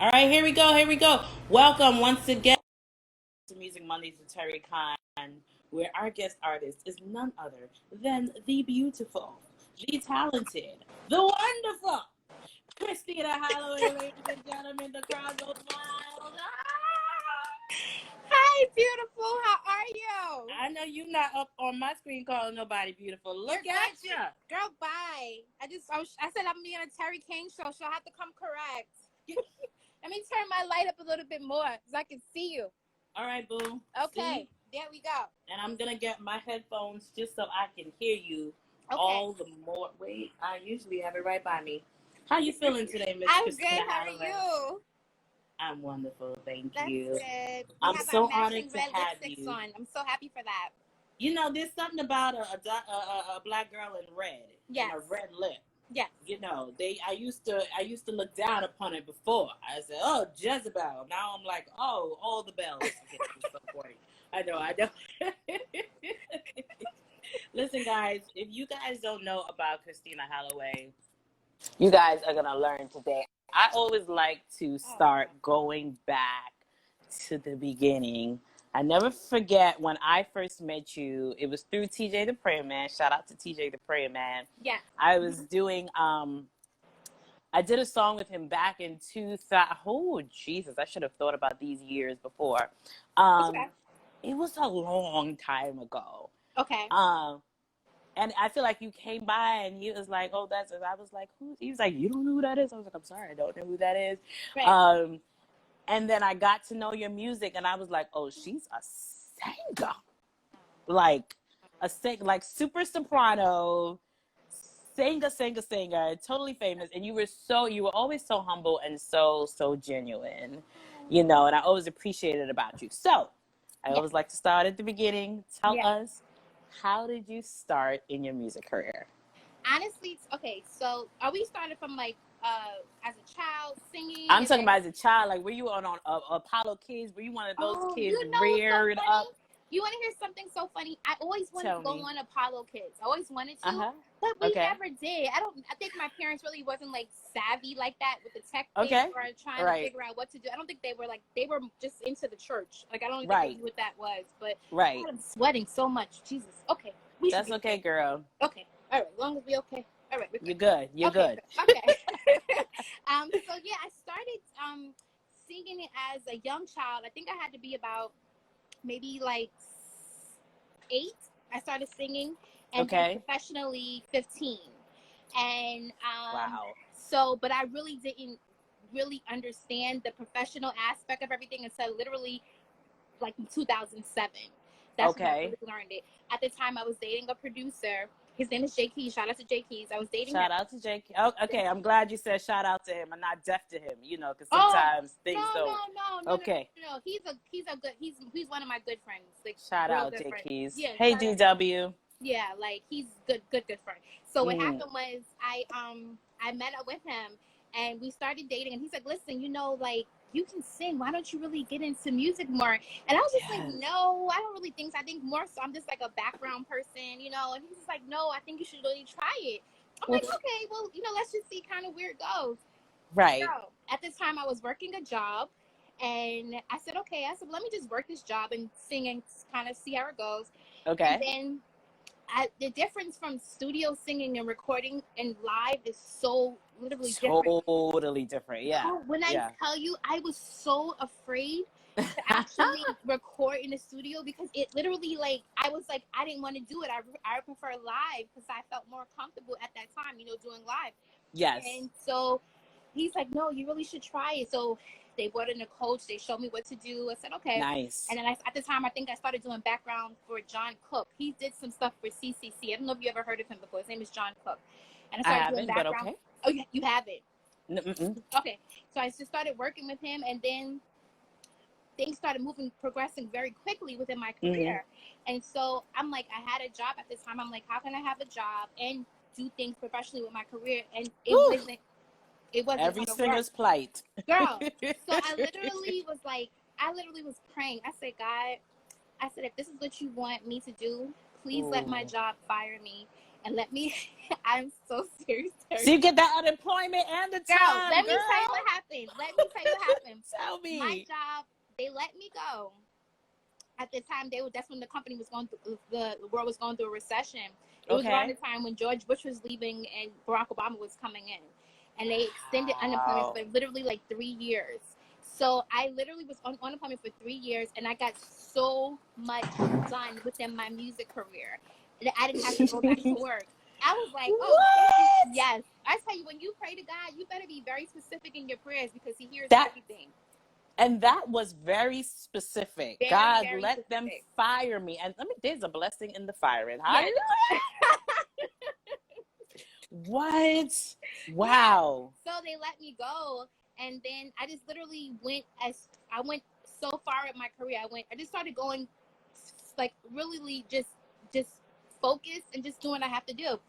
All right, here we go. Here we go. Welcome once again to Music Mondays with Terri Cann, where our guest artist is none other than the beautiful, the talented, the wonderful Kristina Halloway, ladies and gentlemen. The crowd goes wild. Hi, beautiful. How are you? I know you're not up on my screen calling nobody beautiful. Look at you. Girl, bye. I said I'm being a Terri Cann show, so I have to come correct. Let me turn my light up a little bit more so I can see you. All right, boo. Okay, there we go. And I'm going to get my headphones just so I can hear you all the more. Wait, I usually have it right by me. How you feeling today, Miss I'm Kristina good. How Halloway? are you? I'm wonderful. Thank That's you. good. I'm so honored to have you. On. I'm so happy for that. You know, there's something about a black girl in red. Yes. And a red lip. Yes. You know, I used to look down upon it before. I said, "Oh, Jezebel." Now I'm like, "Oh, all the bells." Okay, so corny. I know. Listen, guys, if you guys don't know about Kristina Halloway, you guys are gonna learn today. I always like to start going back to the beginning. I never forget when I first met you. It was through TJ the Prayer Man. Shout out to TJ the Prayer Man. Yeah. I was doing I did a song with him back in 2000. Oh, Jesus, I should have thought about these years before. Okay. It was a long time ago. Okay. And I feel like you came by and he was like, "Oh, that's," and I was like, "Who?" He was like, "You don't know who that is?" I was like, "I'm sorry, I don't know who that is." Right. And then I got to know your music and I was like, "Oh, she's a singer." Like super soprano, singer, totally famous. And you were always so humble and so genuine, you know, and I always appreciated about you. So I always like to start at the beginning. Tell us, how did you start in your music career? Honestly, okay, so are we starting from like as a child singing? I'm talking about as a child. Like, were you on Apollo Kids? Were you one of those kids reared up? You want to hear something so funny? I always wanted to go on Apollo Kids. I always wanted to, but we never did. I think my parents really wasn't like savvy like that with the tech thing or trying to figure out what to do. I don't think they were just into the church. Like, I don't think they knew what that was. But I'm sweating so much. Jesus. Okay. That's okay, girl. Okay. All right. As long as we're okay. All right. You're good. You're good. Okay. So yeah, I started singing it as a young child. I think I had to be about maybe like 8. I started singing, and then professionally 15. And so, but I really didn't understand the professional aspect of everything until literally like in 2007. That's when I really learned it. At the time, I was dating a producer. His name is J. Keys. Shout out to J. Keys. I was dating him. Shout out to J. Keys. Oh, okay, I'm glad you said shout out to him. I'm not deaf to him, you know, because sometimes things don't. No. He's one of my good friends. Like, shout out J. Keys. Yeah, hey, DW. Yeah, like he's good friend. So what happened was I met up with him and we started dating, and he's like, "Listen, you know, like, you can sing. Why don't you really get into music more?" And I was just like, "No, I don't really think so. I think more so I'm just like a background person, you know." And he's just like, "No, I think you should really try it." I'm like, "Okay, well, you know, let's just see kind of where it goes." Right. So at this time, I was working a job, and I said, "Okay." I said, "Let me just work this job and sing and kind of see how it goes." Okay. And then the difference from studio singing and recording and live is so literally different. Totally different, yeah. So when I tell you, I was so afraid to actually record in the studio because it literally, like, I was like, I didn't want to do it. I prefer live because I felt more comfortable at that time, you know, doing live. Yes. And so he's like, "No, you really should try it." So they brought in a coach. They showed me what to do. I said, okay. Nice. And then at the time, I think I started doing background for John Cook. He did some stuff for CCC. I don't know if you ever heard of him before. His name is John Cook. And I started doing background. But okay. Oh, you haven't? Okay. So I just started working with him, and then things started progressing very quickly within my career. And so I'm like, I had a job at this time. I'm like, how can I have a job and do things professionally with my career? And it wasn't every singer's plight. Girl. So I literally was praying. I said, "God," I said, "if this is what you want me to do, please let my job fire me And I'm so serious. So you get that unemployment and the time, Let me girl. tell you what happened. Tell me. My job, they let me go. At the time, that's when the company was going through, the world was going through a recession. It was around the time when George Bush was leaving and Barack Obama was coming in. And they extended unemployment for literally like 3 years. So I literally was on unemployment for 3 years, and I got so much done within my music career that I didn't have to go back to work. I was like, yes. I tell you, when you pray to God, you better be very specific in your prayers because he hears everything. And that was very specific. Very, God, very let them fire me. And there's a blessing in the firing. Hallelujah. Yeah. What? Wow. Yeah. So they let me go. And then I just literally went so far in my career. I just started going like really just focus and just doing what I have to do.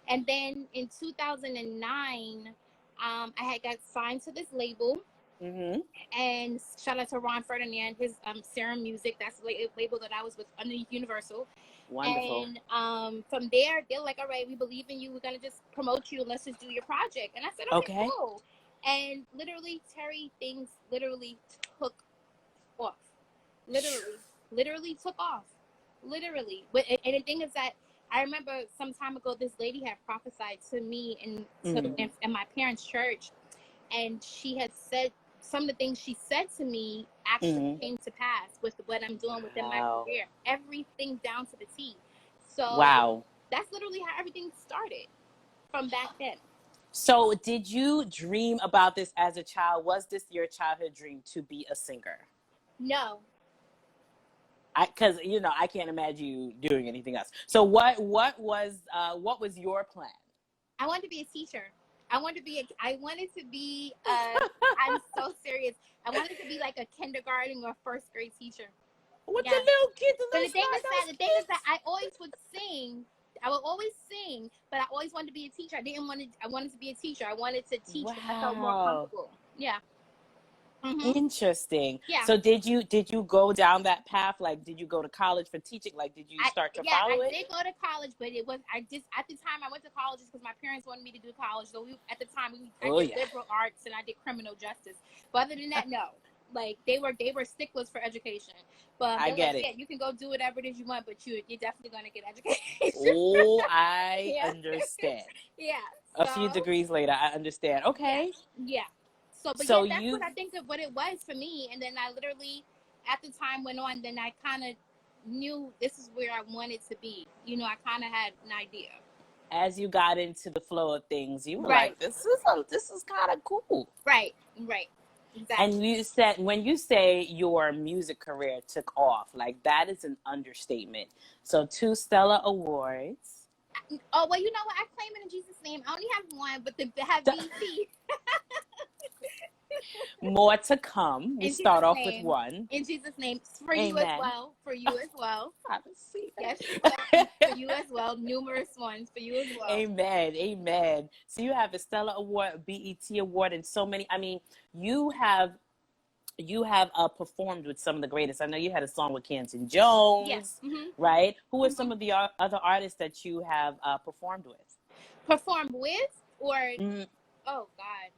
And then in 2009, I had got signed to this label. Mm-hmm. And shout out to Ron Ferdinand, his Serum Music. That's the label that I was with underneath Universal. Wonderful. And from there, they're like, all right, we believe in you. We're going to just promote you and let's just do your project. And I said, okay, cool. And literally, Terri, things literally took off. Literally took off. Literally. And the thing is that I remember some time ago, this lady had prophesied to me in my parents' church. And she had said, some of the things she said to me actually came to pass with what I'm doing within my career. Everything down to the T. So that's literally how everything started from back then. So did you dream about this as a child? Was this your childhood dream to be a singer? No. Because I can't imagine you doing anything else. So what was your plan? I wanted to be a teacher. I wanted to be I'm so serious. I wanted to be like a kindergarten or first grade teacher. With the little kids. But the thing is that I always would sing. I would always sing, but I always wanted to be a teacher. I wanted to be a teacher. I wanted to teach when I felt more comfortable. Yeah. Mm-hmm. Interesting. Yeah. So did you go down that path? Like, did you go to college for teaching? Like, did you start to follow it? I did go to college, but at the time I went to college just because my parents wanted me to do college. So I did liberal arts and I did criminal justice. But other than that, no. Like they were sticklers for education. But I get it. Yeah, you can go do whatever it is you want, but you're definitely going to get education. Oh, I understand. Yeah. A few degrees later, I understand. Okay. Yeah. That's what I think of what it was for me. And then I literally, at the time went on, then I kind of knew this is where I wanted to be. I kind of had an idea. As you got into the flow of things, you were like, this is kind of cool. Right. Exactly. And you said, when you say your music career took off, like that is an understatement. So 2 Stellar Awards. Oh, well, you know what? I claim it in Jesus' name. I only have one, but they have BT. More to come. We start off with one. In Jesus' name. For you as well. For you as well. Yes, for you as well. Numerous ones for you as well. Amen. So you have a Stellar Award, a BET Award, and so many. I mean, you have performed with some of the greatest. I know you had a song with Cann Jones, right? Who are some of the other artists that you have performed with? Performed with? Or, oh, God.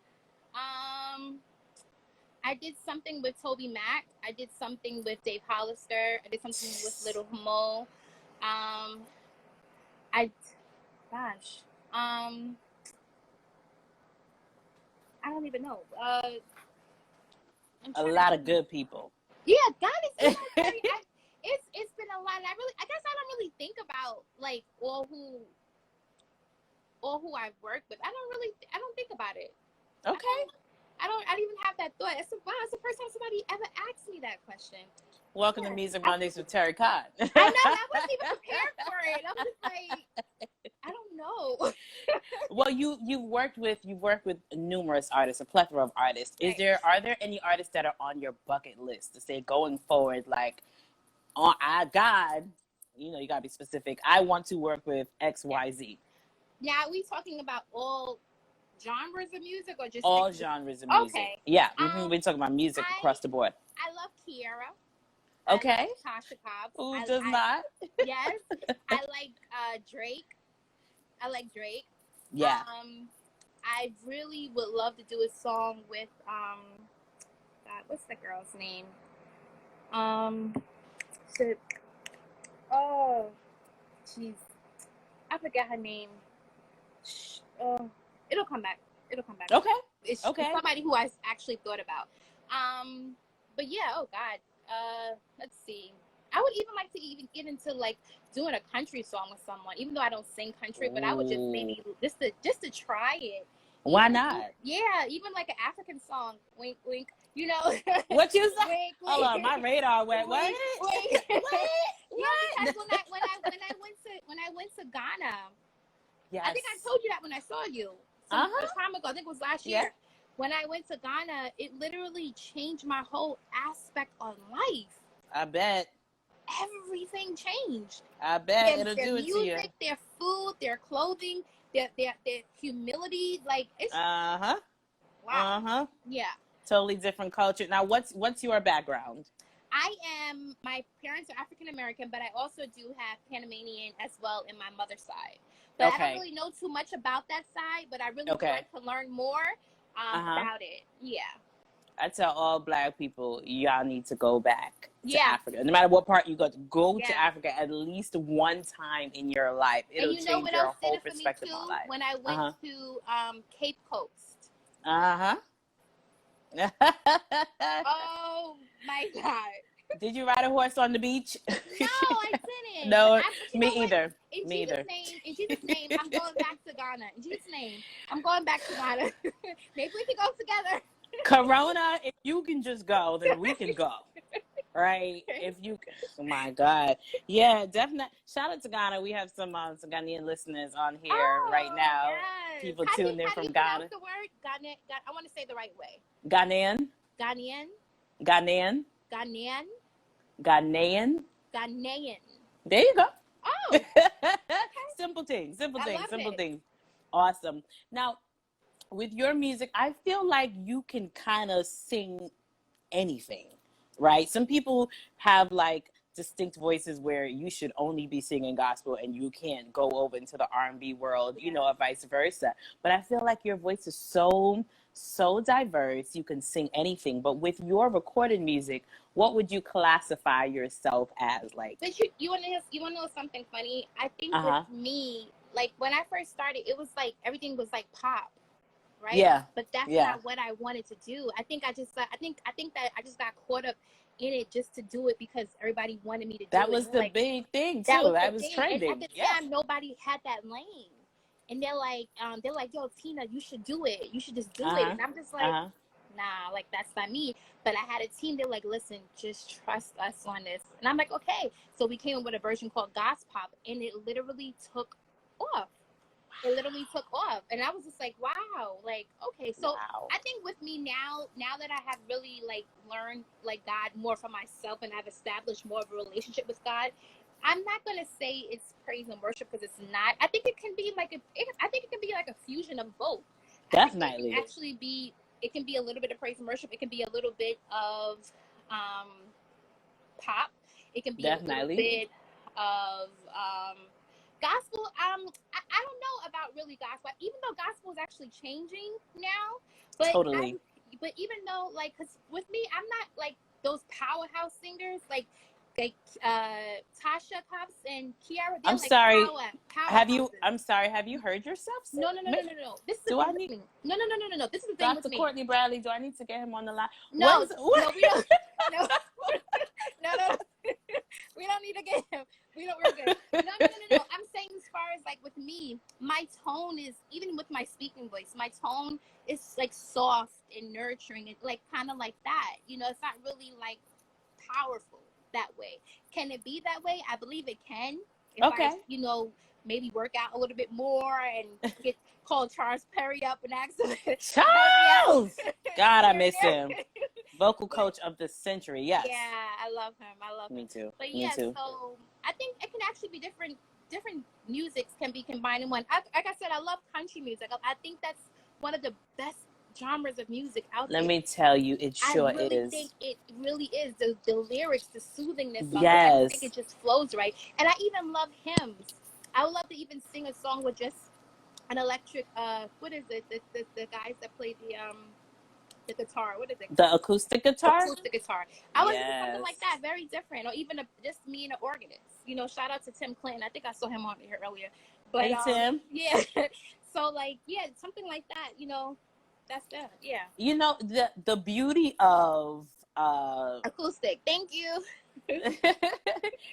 I did something with Toby Mac. I did something with Dave Hollister. I did something with Lil Mo. I don't even know. A lot of good people. Yeah, God is it's been a lot. I guess I don't really think about like all who I've worked with. I don't think about it. Okay. I don't even have that thought. It's the first time somebody ever asked me that question. Welcome to Music Mondays with Terri Cann. I know, I wasn't even prepared for it. I'm just like, I don't know. Well, you've worked with numerous artists, a plethora of artists. Are there any artists that are on your bucket list to say going forward, like, God, you gotta be specific. I want to work with XYZ. Now, are we talking about all genres of music or just all genres of music? Okay. Yeah, we're talking about music across the board. I love Kiara. Okay. I like Tasha Cobbs. Who does not? Yes. I like Drake. I like Drake. Yeah. I really would love to do a song with God, what's the girl's name? Shit. Oh, jeez, I forget her name. It'll come back. It'll come back. Okay. It's Okay. somebody who I actually thought about. But yeah, oh God. Let's see. I would even like to even get into like doing a country song with someone, even though I don't sing country, but I would just maybe just to try it. Why Even, not? yeah, even like an African song. Wink, wink. You know. What you say? Wink, wink. Hold on, my radar went. What? Wink. What? Yeah, because when I went to Ghana, Yes. I think I told you that when I saw you some time ago. I think it was last year. Yeah. When I went to Ghana, it literally changed my whole aspect on life. I bet. Everything changed. I bet it'll their do it to you. Music, their food, their clothing, their humility. Like it's wow. Yeah. Totally different culture. Now, what's your background? My parents are African American, but I also do have Panamanian as well in my mother's side. But I don't really know too much about that side, but I really would like to learn more about it. Yeah. I tell all Black people, y'all need to go back to Africa. No matter what part you go to Africa at least one time in your life. It'll change your whole perspective on life. When I went to Cape Coast. Oh my God. Did you ride a horse on the beach? No, I didn't. No, me either. In Jesus' name, I'm going back to Ghana. In Jesus' name, I'm going back to Ghana. Maybe we can go together. Corona, if you can just go, then we can go. Right? If you, oh my God. Yeah, definitely. Shout out to Ghana. We have some Ghanaian listeners on here right now. Yes. People tuned in from Ghana. The word Ghana, I want to say the right way. Ghanaian. Ghanaian. Ghanaian. Ghanaian. Ghanaian. Ghanaian. There you go. Oh. Simple things. Awesome. Now, with your music, I feel like you can kind of sing anything, right? Some people have like distinct voices where you should only be singing gospel and you can't go over into the R&B world, you know, or vice versa. But I feel like your voice is so diverse. You can sing anything. But with your recorded music, what would you classify yourself as? Like, but you want to know something funny? I think with me, like when I first started, it was like everything was like pop. Right? Yeah. But that's not what I wanted to do. I think that I just got caught up in it just to do it because everybody wanted me to do it. That was the big thing too. That was trending. And at the time, nobody had that lane. And they're like, yo, Tina, you should do it. You should just do it. And I'm just like, nah, like that's not me. But I had a team. They're like, listen, just trust us on this. And I'm like, okay. So we came up with a version called Gospop, and it literally took off. It literally took off, and I was just like, wow, like, okay. So I think with me now that I have really like learned like God more for myself, and I've established more of a relationship with God, I'm not gonna say it's praise and worship because it's not. I think it can be like a fusion of both. Definitely. It can be a little bit of praise and worship. It can be a little bit of pop. It can be a little bit of gospel. I don't know about really gospel, even though gospel is actually changing now. But totally. But even though, like, because with me, I'm not like those powerhouse singers like Tasha Cobbs and Kiara. I'm like sorry. Have you heard yourself sing? No. This is the thing. No. This is the thing with me. Dr. Courtney Bradley, do I need to get him on the line? No, we don't. No. We don't need to get him. We're good. No. I'm saying as far as like with me, my tone is, even with my speaking voice, my tone is like soft and nurturing and like kind of like that. You know, it's not really like powerful that way. Can it be that way? I believe it can. If I, you know, maybe work out a little bit more and call Charles Perry up and ask him. Charles! God, I miss him. Vocal coach of the century, yes. Yeah, I love him. Me too. But yeah, so I think it can actually be different musics can be combined in one. Like I said, I love country music. I think that's one of the best genres of music out there. Let me tell you, it sure is. I really think it really is. The lyrics, the soothingness of yes. it, I think it just flows right. And I even love hymns. I would love to even sing a song with just an electric. What is it? The guys that play the guitar. What is it? The acoustic guitar. Acoustic guitar. I would do something Yes. like that, very different, or even just me and an organist. You know, shout out to Tim Clinton. I think I saw him on here earlier. But Hey, Tim. yeah. So like, yeah, something like that. You know, that's that. Yeah. You know, the beauty of Acoustic. Thank you. hey,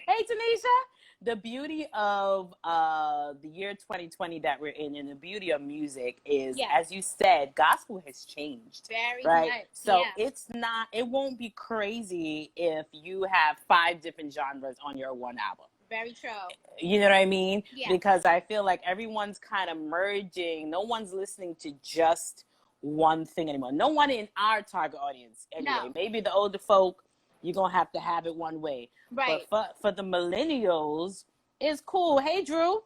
Tanisha. The beauty of the year 2020 that we're in, and the beauty of music is, Yeah. as you said, gospel has changed. Very right? much. So Yeah. it won't be crazy if you have 5 different genres on your one album. Very true. You know what I mean? Yeah. Because I feel like everyone's kind of merging. No one's listening to just one thing anymore. No one in our target audience anyway. No. Maybe the older folk, you're going to have it one way. Right. But for the millennials, it's cool. Hey, Drew,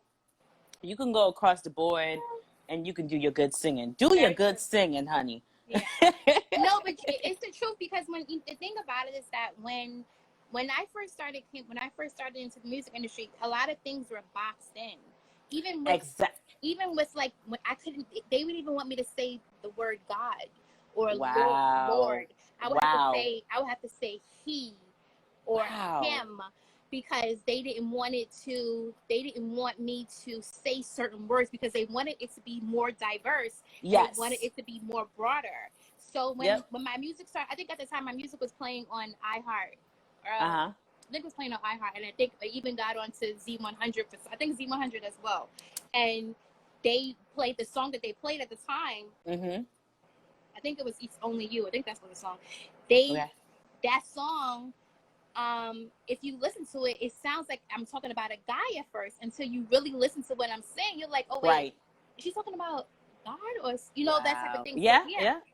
you can go across the board and you can do your good singing. Do Very your good true. singing, honey. Yeah. No, but it's the truth, because the thing about it is that when I first started into the music industry, a lot of things were boxed in. Even with like, when I couldn't, they would even want me to say the word God or Lord. I would have to say he or him, because they didn't want me to say certain words, because they wanted it to be more diverse. Yes. They wanted it to be more broader. So when my music started, I think at the time my music was playing on iHeart. I think it was playing on iHeart, and I think I even got onto Z100 I think Z100 as well. And they played the song that they played at the time. Mm-hmm. I think it was It's Only You. I think that's what the song. That song, if you listen to it, it sounds like I'm talking about a guy at first, until you really listen to what I'm saying. You're like, oh wait, is she talking about God, or that type of thing? Yeah.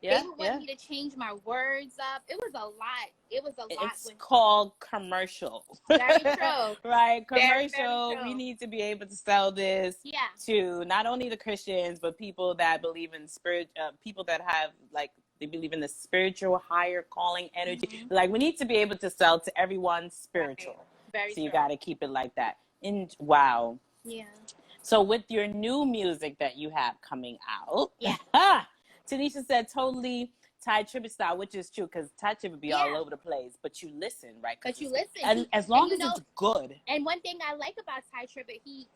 They would want me to change my words up. It was a lot. It's called commercial. Very true. Right, commercial. Very true. We need to be able to sell this to not only the Christians, but people that believe in people that have like, they believe in the spiritual higher calling energy. Mm-hmm. Like, we need to be able to sell to everyone spiritual. Very so true. You got to keep it like that. And wow. Yeah. So with your new music that you have coming out, Tanisha said totally Thai tribute style, which is true, because Thai tribute be all over the place, but you listen, right? But you listen, and as long as it's good. And one thing I like about Thai tribute, he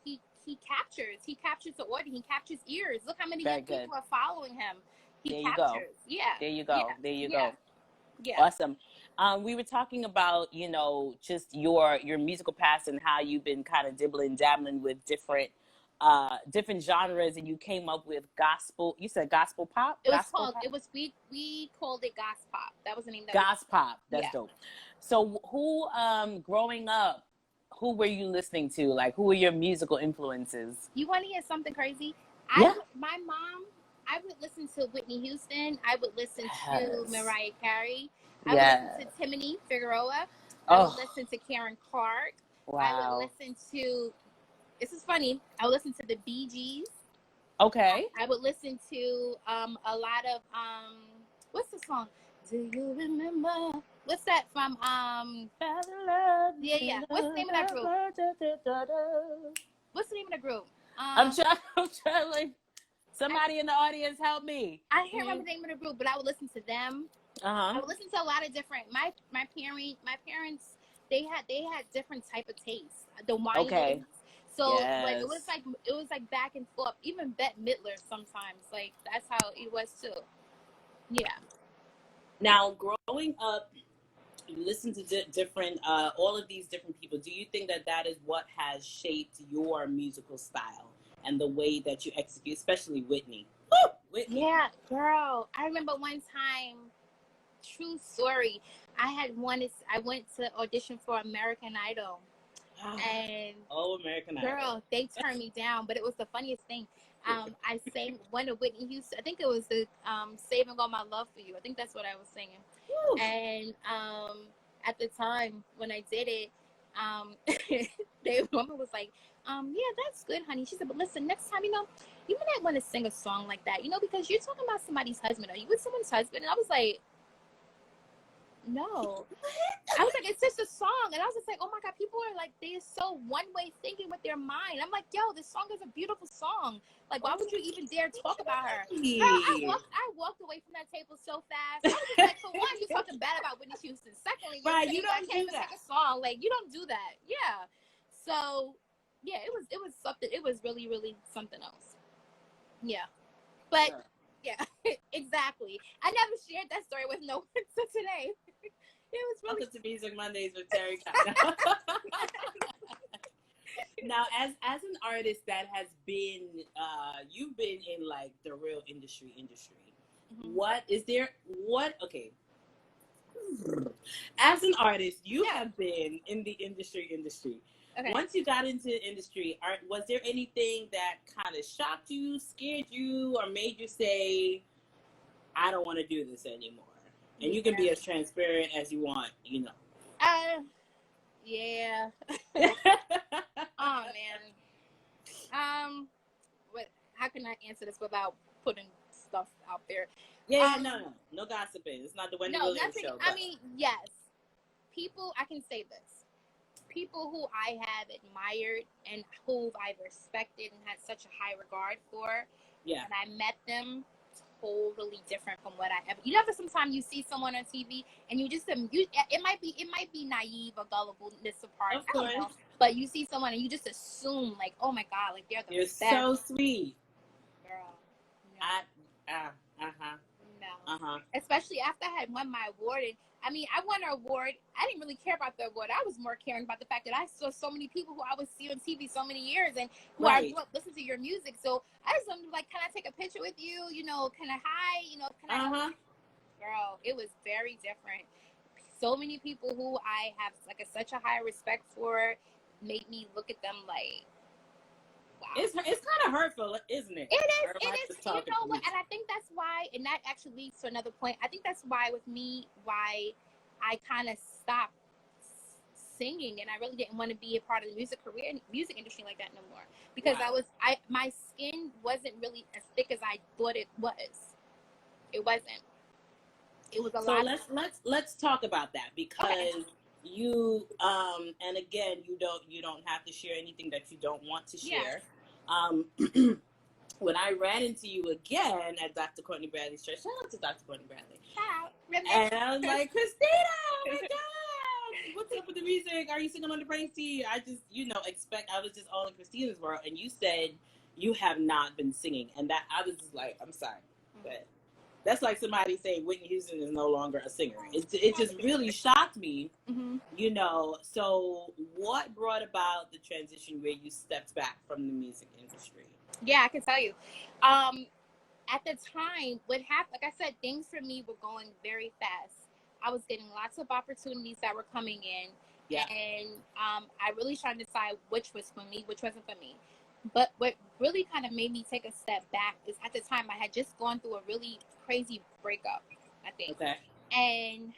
captures the audience, he captures ears. Look how many young people are following him. He captures. Yeah. There you go. There you go. Yeah. Awesome. We were talking about, just your musical past and how you've been kind of dabbling with different genres, and you came up with gospel. You said gospel pop? We called it gospel pop. That was the name. Gospel pop. That's dope. So who, growing up, who were you listening to? Like, who were your musical influences? You want to hear something crazy? My mom, I would listen to Whitney Houston. I would listen to Mariah Carey. I would listen to Timothy Figueroa. I would listen to Karen Clark. Wow. I would listen to, this is funny, I would listen to the Bee Gees. Okay. I would listen to a lot of, what's the song? Do you remember? What's that from? Yeah. What's the name of that group? What's the name of the group? I'm trying, like, somebody in the audience help me. I can't remember the name of the group, but I would listen to them. I would listen to a lot of different. My parents, they had different type of tastes. The wine. So like it was like back and forth. Even Bette Midler sometimes. Like, that's how it was too. Yeah. Now, growing up, you listen to different, all of these different people. Do you think that is what has shaped your musical style and the way that you execute, especially Whitney? Woo! Whitney. Yeah, girl. I remember one time, true story, I went to audition for American Idol. And American Idol. Girl, they turned me down, but it was the funniest thing. I sang one of Whitney Houston. I think it was the Saving All My Love for You. I think that's what I was singing. Woo. And at the time when I did it, the woman was like, yeah, that's good, honey. She said, but listen, next time, you might want to sing a song like that, because you're talking about somebody's husband. Are you with someone's husband? And I was like, No. I was like, it's just a song. And I was just like, oh my God, people are like, they are so one-way thinking with their mind. I'm like, yo, this song is a beautiful song. Like, why would you even dare talk about her? Girl, I walked away from that table so fast. I was just like, for one, you're talking bad about Whitney Houston. Secondly, you're Right, saying you don't I can't even do that. sing a song. Like, you don't do that. Yeah. So, yeah, it was something. It was really, really something else. Yeah. But, yeah, exactly. I never shared that story with no one until today. It was really... Welcome to Music Mondays with Terri. Now, as an artist that has been, you've been in like the real industry. Mm-hmm. Okay. As an artist, you have been in the industry. Okay. Once you got into the industry, was there anything that kind of shocked you, scared you, or made you say, I don't want to do this anymore? And you can be as transparent as you want, you know. Yeah. Oh man. How can I answer this without putting stuff out there? No gossiping. It's not the Wendy Williams show. I mean, yes. People, I can say this. People who I have admired and who I've respected and had such a high regard for. Yeah. And I met them totally different from what I ever. You know, sometimes you see someone on TV and you just it might be naive or gullibleness of part. I don't know, but you see someone and you just assume like, oh my God, like they're the best. You're so sweet, girl. No. Especially after I had won my award, and I mean, I won an award. I didn't really care about the award. I was more caring about the fact that I saw so many people who I would see on TV so many years and who I listen to your music. So I just wanted to like, can I take a picture with you? You know, can I hi? You know, can I? Girl, it was very different. So many people who I have like such a high respect for made me look at them like, wow. It's kind of hurtful, isn't it? It is. You know what? And I think that's why, and that actually leads to another point. I think that's why with me, why I kind of stopped singing, and I really didn't want to be a part of the music industry like that no more. Because my skin wasn't really as thick as I thought it was. It wasn't. It was a lot. So let's talk about that, because you and again, you don't have to share anything that you don't want to share. Yeah. When I ran into you again at Dr. Courtney Bradley's church, shout out to Dr. Courtney Bradley. And I was like, Kristina, oh my God, what's up with the music? Are you singing on the praise team? I just, I was just all in Kristina's world. And you said you have not been singing. And that I was just like, I'm sorry. But that's like somebody saying Whitney Houston is no longer a singer. It just really shocked me, So what brought about the transition where you stepped back from the music industry? Yeah, I can tell you. At the time, what happened, like I said, things for me were going very fast. I was getting lots of opportunities that were coming in. Yeah. And I really tried to decide which was for me, which wasn't for me. But what really kind of made me take a step back is at the time I had just gone through a really crazy breakup, I think. Okay. And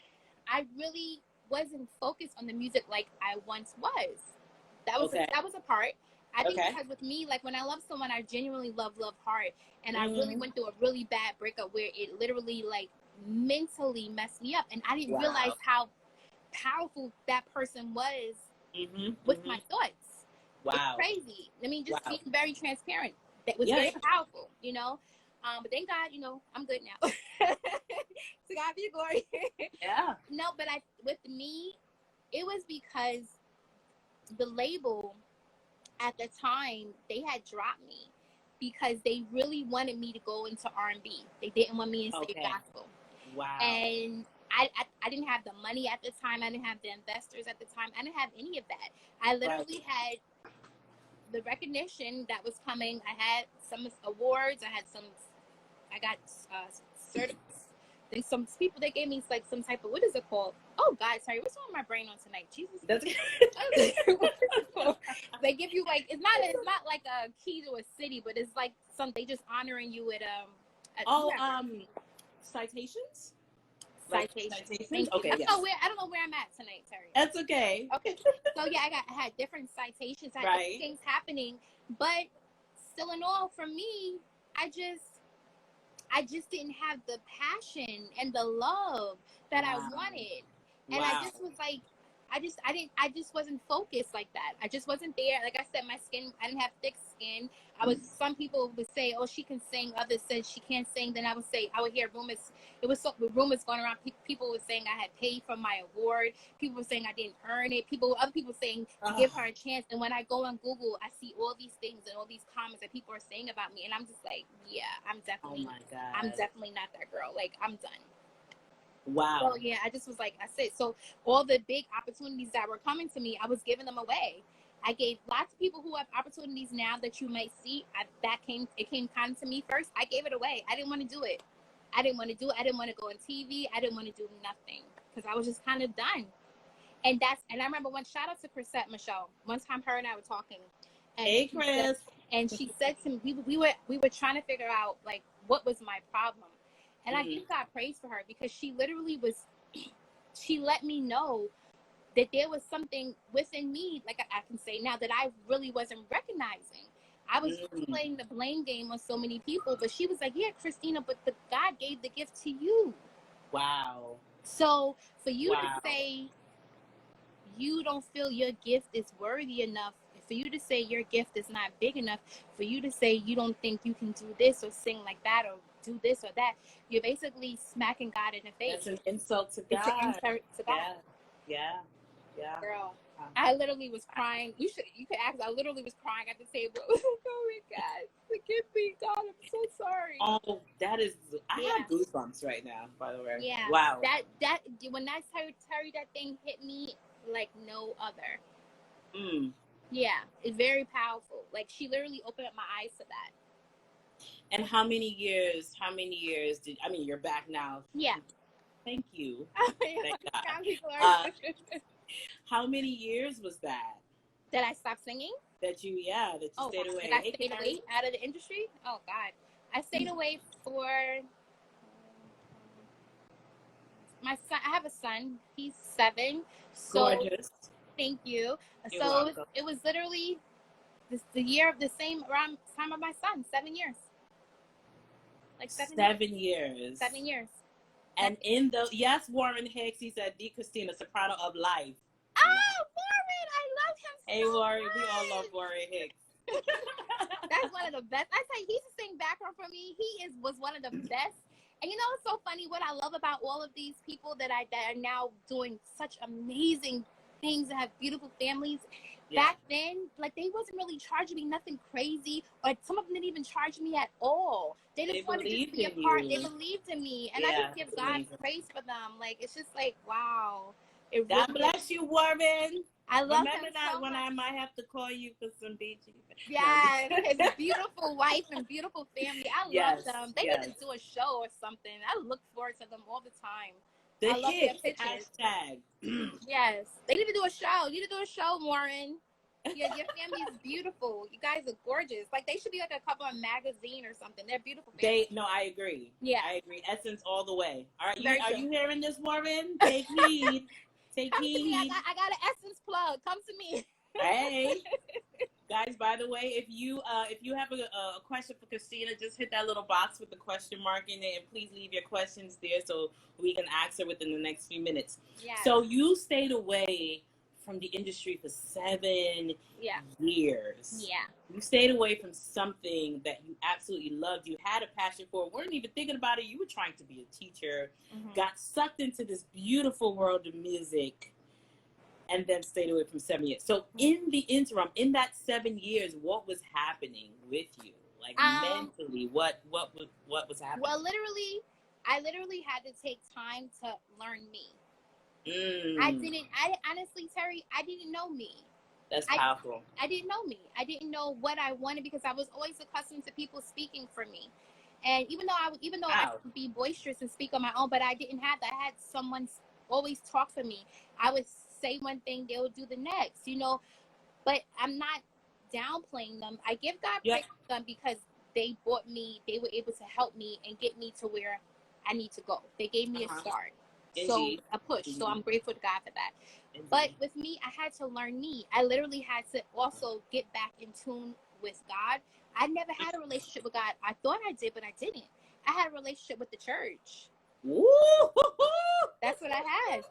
I really wasn't focused on the music like I once was. That was a part. I think because with me, like when I love someone, I genuinely love hard. And I really went through a really bad breakup where it literally like mentally messed me up. And I didn't realize how powerful that person was with my thoughts. Wow. It's crazy. I mean, just being very transparent. That was very powerful, you know? But thank God, you know, I'm good now. To God be the glory. Yeah. No, but with me, it was because the label at the time, they had dropped me because they really wanted me to go into R&B. They didn't want me to sing gospel. Wow. And I didn't have the money at the time. I didn't have the investors at the time. I didn't have any of that. I literally had the recognition that was coming. I had some awards. I got certificates. Then some people, they gave me like some type of, what is it called? Oh God, sorry, what's on my brain on tonight? Jesus. They give you like, it's not like a key to a city, but it's like they just honoring you at citations. Citations. Okay. I don't know where I'm at tonight, Terri. That's okay. Okay. So yeah, I had different citations. I had different things happening, but still in all, for me, I just didn't have the passion and the love that I wanted. And I just was like, I just wasn't focused like that. I just wasn't there. Like I said, my skin, I didn't have thick skin. Some people would say, oh, she can sing. Others said she can't sing. Then I would hear rumors. Rumors going around. People were saying I had paid for my award. People were saying I didn't earn it. Other people saying to give her a chance. And when I go on Google, I see all these things and all these comments that people are saying about me. And I'm just like, yeah, I'm definitely not that girl. Like, I'm done. Wow. So yeah, I just was like, I said, so all the big opportunities that were coming to me, I was giving them away. I gave lots of people who have opportunities now that you might see. It came kind of to me first. I gave it away. I didn't want to do it. I didn't want to go on TV. I didn't want to do nothing because I was just kind of done. And I remember shout out to Chrisette Michelle. One time her and I were talking. And hey, Chris. She said to me, we were trying to figure out like what was my problem. And I give God praise for her because she literally she let me know that there was something within me, like I can say now, that I really wasn't recognizing. I was playing the blame game on so many people, but she was like, yeah, Kristina, but God gave the gift to you. Wow. So for you to say you don't feel your gift is worthy enough, for you to say your gift is not big enough, for you to say you don't think you can do this or sing like that or do this or that, you're basically smacking God in the face. That's an insult to God. It's an insult to God. Yeah. Girl, I literally was crying. You could ask. I literally was crying at the table. Oh my God, forgive me, God. I'm so sorry. Oh, that is. I have goosebumps right now. By the way. Yeah. Wow. That when I Terri, that thing hit me like no other. Yeah, it's very powerful. Like she literally opened up my eyes to that. And how many years you're back now? Yeah. Thank you. Thank God. How many years was that? That I stopped singing? That you stayed away. That I stayed away out of the industry? Oh God. I stayed away for my son. I have a son. He's 7. So gorgeous. Thank you. You're welcome. It was literally the year of the same around time of my son. 7 years. Like 7 years. 7 years. And Warren Hicks, he said, the Kristina, soprano of life. Oh, Warren, I love him so Hey, Warren, much. we all love Warren Hicks. That's one of the best. I say he used to sing background for me. He was one of the best. And you know what's so funny? What I love about all of these people that are now doing such amazing things and have beautiful families. Yeah. Back then, like they wasn't really charging me nothing crazy, or some of them didn't even charge me at all. They just wanted to just be a part. They believed in me, and I just give God praise for them. Like it's just like wow. God bless you, Warren. I love Remember him that so when much. I might have to call you for some beaches. Yes, his beautiful wife and beautiful family. I love them. They need to do a show or something. I look forward to them all the time. I love their pictures. Hashtag. Yes, they need to do a show. You need to do a show, Warren. Your family is beautiful. You guys are gorgeous. Like they should be like a couple of magazine or something. They're beautiful. I agree. Yeah, I agree. Essence all the way. All right, are you hearing this, Warren? Take heed. Come to me. I got an Essence plug. Come to me. Hey, guys. By the way, if you have a question for Kristina, just hit that little box with the question mark in it, and please leave your questions there so we can answer within the next few minutes. Yes. So you stayed away from the industry for 7 years. Yeah. You stayed away from something that you absolutely loved. You had a passion for. Weren't even thinking about it. You were trying to be a teacher. Got sucked into this beautiful world of music. And then stayed away from 7 years. So in the interim, in that 7 years, what was happening with you? Like mentally, what was happening? Well, I literally had to take time to learn me. I honestly, Terri, I didn't know me. That's powerful. I didn't know me. I didn't know what I wanted because I was always accustomed to people speaking for me. And even though I could be boisterous and speak on my own, but I didn't have that. I had someone always talk for me. I would say one thing, they would do the next, but I'm not downplaying them. I give God praise for them because they brought me, they were able to help me and get me to where I need to go. They gave me a start. So a push. So I'm grateful to God for that. But with me, I had to learn me. I literally had to also get back in tune with God. I never had a relationship with God. I thought I did, but I didn't. I had a relationship with the church. Woo! That's what I had.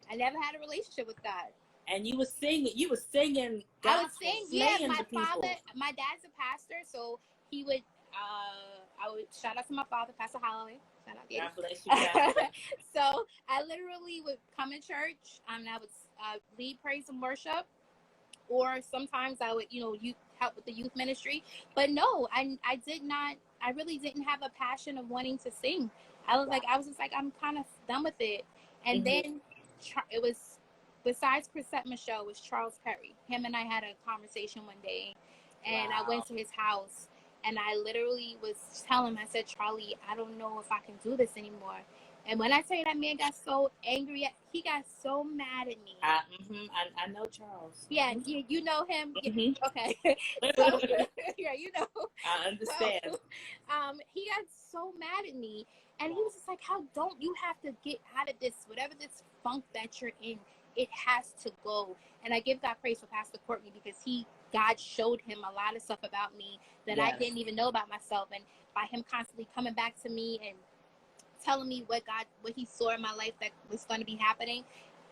I never had a relationship with God. And you were singing. You were singing. I would sing. Yeah, my father. My dad's a pastor, so he would. I would shout out to my father, Pastor Halloway. Shout out, God bless you, Pastor. So I literally would come in church. And I would lead praise and worship, or sometimes I would, help with the youth ministry. But no, I did not. I really didn't have a passion of wanting to sing. I was just like, I'm kind of done with it. And then it was, besides Chrisette Michelle, was Charles Perry. Him and I had a conversation one day, and I went to his house, and I literally was telling him, I said, Charlie, I don't know if I can do this anymore. And when I tell you that man got so angry, he got so mad at me. I know Charles. Yeah, you know him? Okay. So, yeah, you know. I understand. So, he got so mad at me. And he was just like, how don't you have to get out of this, whatever this funk that you're in, it has to go. And I give God praise for Pastor Courtney, because God showed him a lot of stuff about me that I didn't even know about myself. And by him constantly coming back to me and telling me what he saw in my life that was going to be happening,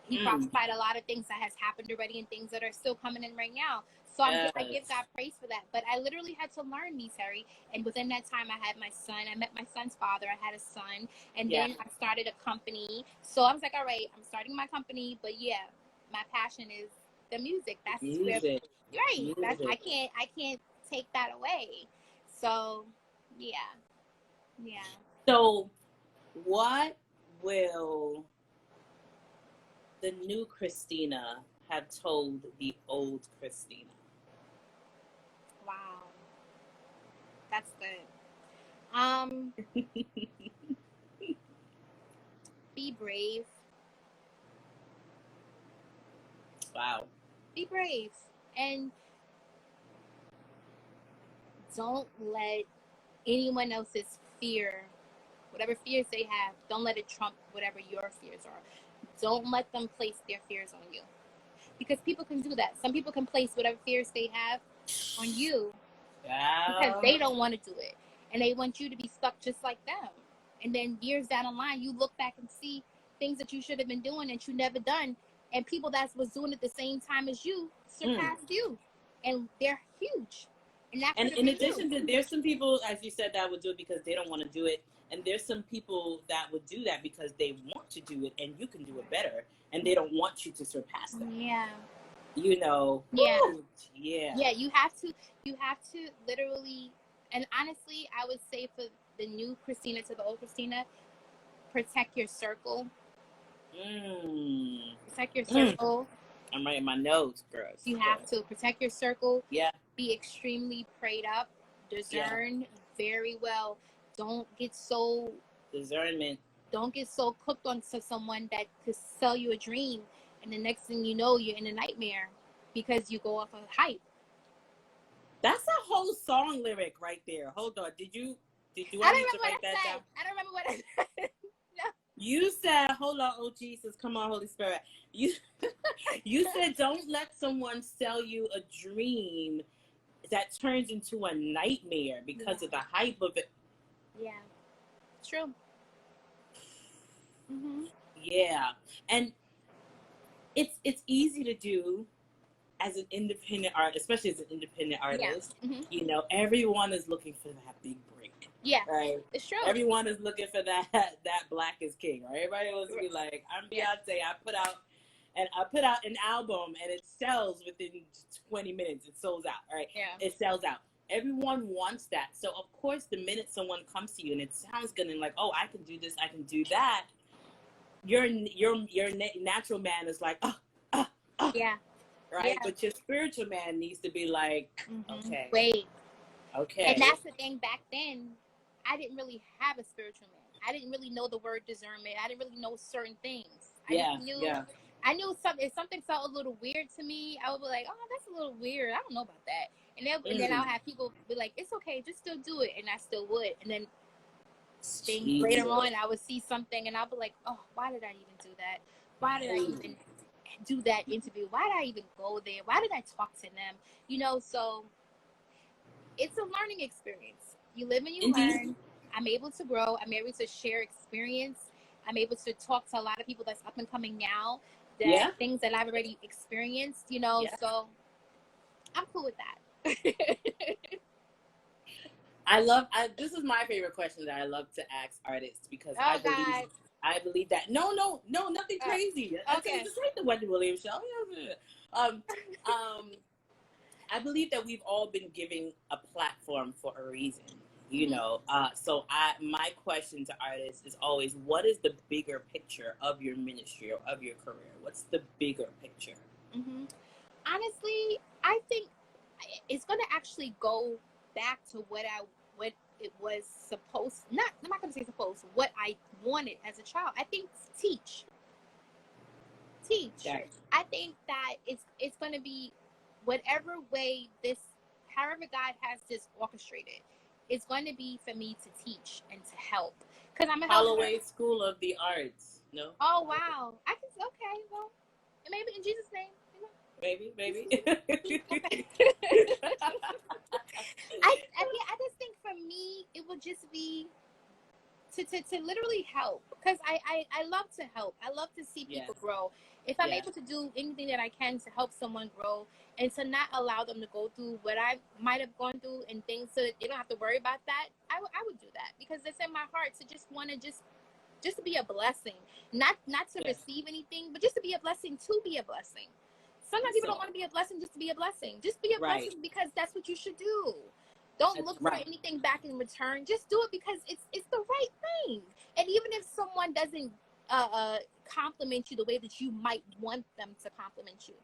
he prophesied a lot of things that has happened already and things that are still coming in right now. So I give God praise for that. But I literally had to learn me, Terri. And within that time, I had my son. I met my son's father. I had a son. And then I started a company. So I was like, all right, I'm starting my company. But yeah, my passion is the music. That's music. Right. That's, I can't take that away. So yeah. So what will the new Kristina have told the old Kristina? Wow. That's good. Be brave. Wow. Be brave. And don't let anyone else's fear, whatever fears they have, don't let it trump whatever your fears are. Don't let them place their fears on you. Because people can do that. Some people can place whatever fears they have on you because they don't want to do it. And they want you to be stuck just like them. And then years down the line, you look back and see things that you should have been doing that you never done. And people that was doing it the same time as you surpassed you. And they're huge. And in addition to, there's some people, as you said, that would do it because they don't want to do it. And there's some people that would do that because they want to do it and you can do it better. And they don't want you to surpass them. Yeah. You know. Yeah. Woo, yeah. Yeah, you have to literally, and honestly, I would say for the new Kristina to the old Kristina, protect your circle. Protect your circle. I'm writing my notes, girls. You have to protect your circle. Yeah. Be extremely prayed up. Discern very well. Don't get so discernment. Don't get so cooked onto someone that could sell you a dream, and the next thing you know, you're in a nightmare because you go off of hype. That's a whole song lyric right there. Hold on. Did you I don't remember what I said. I don't remember what I said. No. You said, hold on, oh Jesus, come on, Holy Spirit. You said don't let someone sell you a dream that turns into a nightmare because of the hype of it. Yeah. True. Yeah. And it's easy to do as an independent artist, especially as an independent artist. Yeah. You know, everyone is looking for that big break. Yeah. Right? It's true. Everyone is looking for that Black is King, right? Everybody wants to be like, I'm Beyonce, I put out an album and it sells within 20 minutes. It sells out, right? Yeah. It sells out. Everyone wants that. So of course, the minute someone comes to you and it sounds good and like, oh, I can do this, I can do that, your natural man is like, yeah, right. Yeah. But your spiritual man needs to be like, okay, wait, okay. And that's the thing. Back then, I didn't really have a spiritual man. I didn't really know the word discernment. I didn't really know certain things. I knew something. If something felt a little weird to me, I would be like, "Oh, that's a little weird. I don't know about that." And then I'll have people be like, "It's okay, just still do it," and I still would. And then later on, I would see something, and I'll be like, "Oh, why did I even do that? Why did I even do that interview? Why did I even go there? Why did I talk to them?" You know, so it's a learning experience. You live and you learn. I'm able to grow. I'm able to share experience. I'm able to talk to a lot of people that's up and coming now that things that I've already experienced, you know, so I'm cool with that. This is my favorite question that I love to ask artists, because I believe that nothing crazy. Okay. This ain't the Wendy Williams show. I believe that we've all been given a platform for a reason, you know. So my question to artists is always, what is the bigger picture of your ministry or of your career? What's the bigger picture? Honestly, I think it's going to actually go back to what it was supposed. I'm not going to say supposed. What I wanted as a child. I think teach. Right. I think that it's going to be whatever way however God has this orchestrated. It's going to be for me to teach and to help, because I'm a Holloway helper. School of the Arts. No. Oh wow! Okay. Well, maybe in Jesus' name. Maybe. I just think for me it would just be to literally help, because I love to help. I love to see people grow. If I'm able to do anything that I can to help someone grow, and to not allow them to go through what I might have gone through and things, so that they don't have to worry about that, I would do that, because it's in my heart to just want to just to be a blessing, not to receive anything, but just to be a blessing, to be a blessing. Sometimes people don't want to be a blessing just to be a blessing. Just be a blessing because that's what you should do. Don't look for anything back in return. Just do it because it's the right thing. And even if someone doesn't compliment you the way that you might want them to compliment you,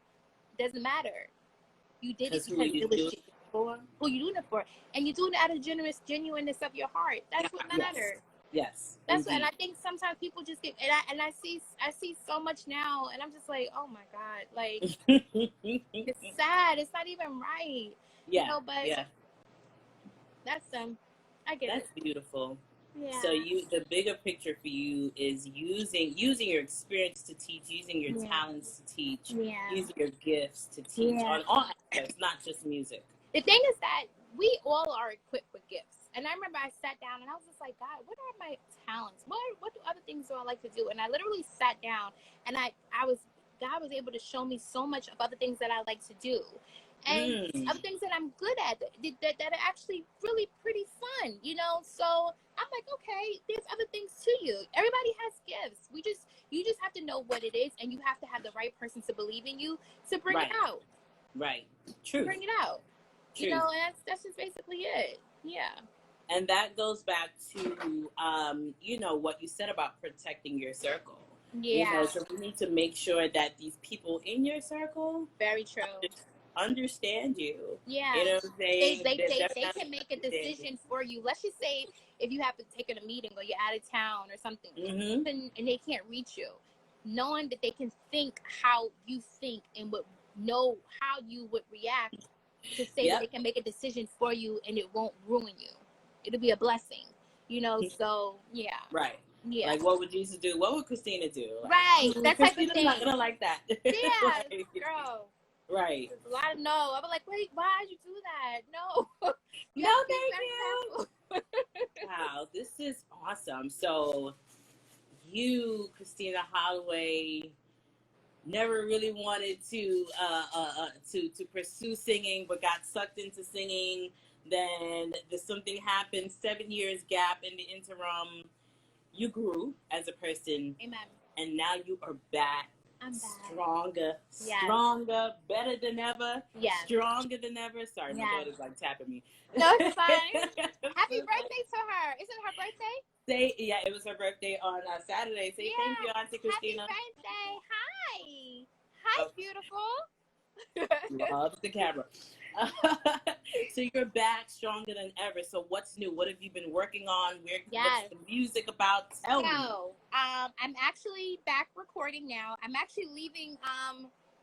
doesn't matter. You did it because it was who you doing it for, and you're doing it out of genuineness of your heart. That's what matters. Yes. That's what, and I think sometimes people just get, and I see so much now, and I'm just like, oh my God, like it's sad. It's not even right. You know, but that's I get That's beautiful. Yeah. So the bigger picture for you is using your experience to teach, using your talents to teach, using your gifts to teach on all aspects, not just music. The thing is that we all are equipped with gifts. And I remember I sat down and I was just like, God, what are my talents? What do other things do I like to do? And I literally sat down and God was able to show me so much of other things that I like to do. And other things that I'm good at that are actually really pretty fun, you know? So I'm like, okay, there's other things to you. Everybody has gifts. You just have to know what it is, and you have to have the right person to believe in you to bring it out. Right. True. To bring it out. True. You know, and that's just basically it. Yeah. And that goes back to, you know, what you said about protecting your circle. Yeah. You know, so we need to make sure that these people in your circle very true understand you. Yeah. You know what I'm saying? They can make a decision for you. Let's just say if you have to take in a meeting or you're out of town or something, and they can't reach you, knowing that they can think how you think and would know how you would react to say that they can make a decision for you and it won't ruin you. It'll be a blessing, you know. So yeah. Right. Yeah. Like, what would Jesus do? What would Kristina do? Like, right. That type of thing. Kristina's not gonna like that. Yeah, girl. Right. There's a lot of no. I'll be like, wait, why'd you do that? No. No, thank you. Wow, this is awesome. So, you, Kristina Halloway, never really wanted to pursue singing, but got sucked into singing. Then something happened. 7 years gap in the interim. You grew as a person. Amen. And now you are back. I'm back. Stronger, better than ever. Yes. Stronger than ever. Sorry, my daughter's like tapping me. No, it's fine. Happy birthday to her. Isn't it her birthday? It was her birthday on Saturday. Say thank you, Auntie Kristina. Happy birthday. Hi, beautiful. Loves the camera. So you're back stronger than ever. So what's new? What have you been working on? What's the music about? Tell me. I'm actually back recording now. I'm actually leaving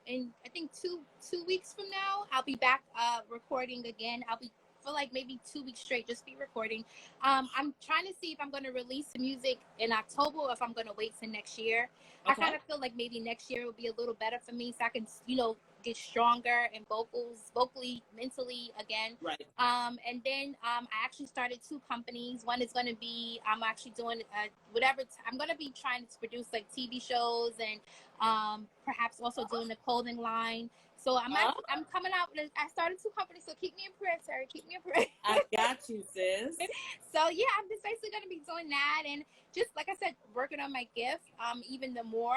in I think two weeks from now. I'll be back recording again. I'll be for like maybe 2 weeks straight, just be recording. I'm trying to see if I'm going to release the music in October or if I'm going to wait till next year. Okay. I kind of feel like maybe next year will be a little better for me, so I can, you know, get stronger in vocally, mentally again. Right. And then I actually started 2 companies. One is going to be, I'm actually doing I'm going to be trying to produce like TV shows and perhaps also doing the clothing line. So I'm coming out with, I started 2 companies, so keep me in prayer, Terri. Keep me in prayer. I got you, sis. So yeah, I'm just basically going to be doing that, and just like I said, working on my gift, even the more,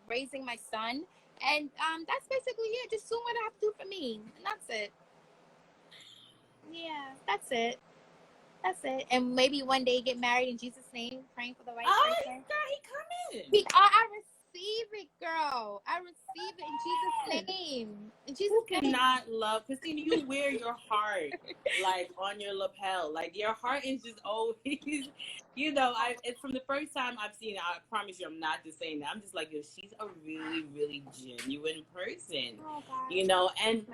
raising my son, and that's basically it. Just doing what I have to do for me, and that's it. Yeah, that's it. That's it. And maybe one day get married in Jesus' name, praying for the right person. Girl, he coming. I receive it, girl. I receive it in Jesus' name. In Jesus' Who cannot love Kristina? You wear your heart like on your lapel. Like your heart is just always, you know. It's from the first time I've seen it. I promise you, I'm not just saying that. I'm just like, yo, she's a really, really genuine person. Oh, God. You know, and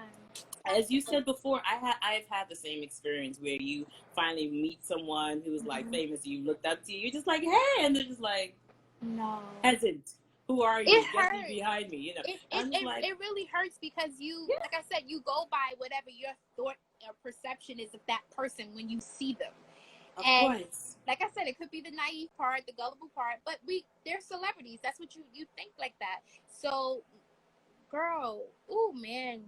as you said before, I've had the same experience where you finally meet someone who is like famous. You looked up to you. You're just like, hey, and they're just like, no, peasant. Who are you? Get me behind me. You know, it really hurts because like I said, you go by whatever your thought or perception is of that person when you see them. Of course. Like I said, it could be the naive part, the gullible part, but they're celebrities. That's what you think like that. So, girl, oh man,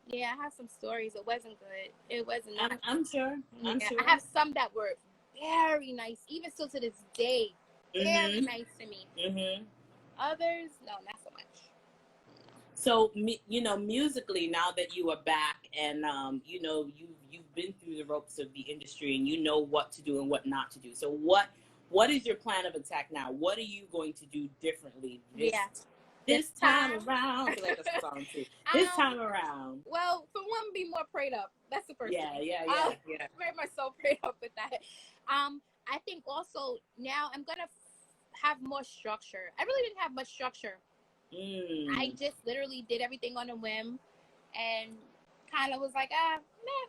yeah, I have some stories. It wasn't good. It wasn't. I'm sure. I'm sure. I have some that were very nice, even still to this day. Very nice to me. Others, no, not so much. So, you know, musically, now that you are back and, you know, you've been through the ropes of the industry and you know what to do and what not to do. So what is your plan of attack now? What are you going to do differently this time around? I like that song too. This time around. Well, for one, be more prayed up. That's the first thing. Yeah. Very much so prayed up with that. I think also now I'm going to have more structure. I really didn't have much structure. I just literally did everything on a whim and kind of was like,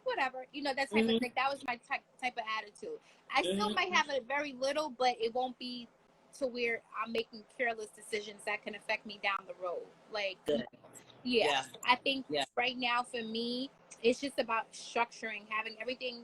whatever. You know, that type of thing. That was my type of attitude. I still might have a very little, but it won't be to where I'm making careless decisions that can affect me down the road. Like, I think right now for me, it's just about structuring, having everything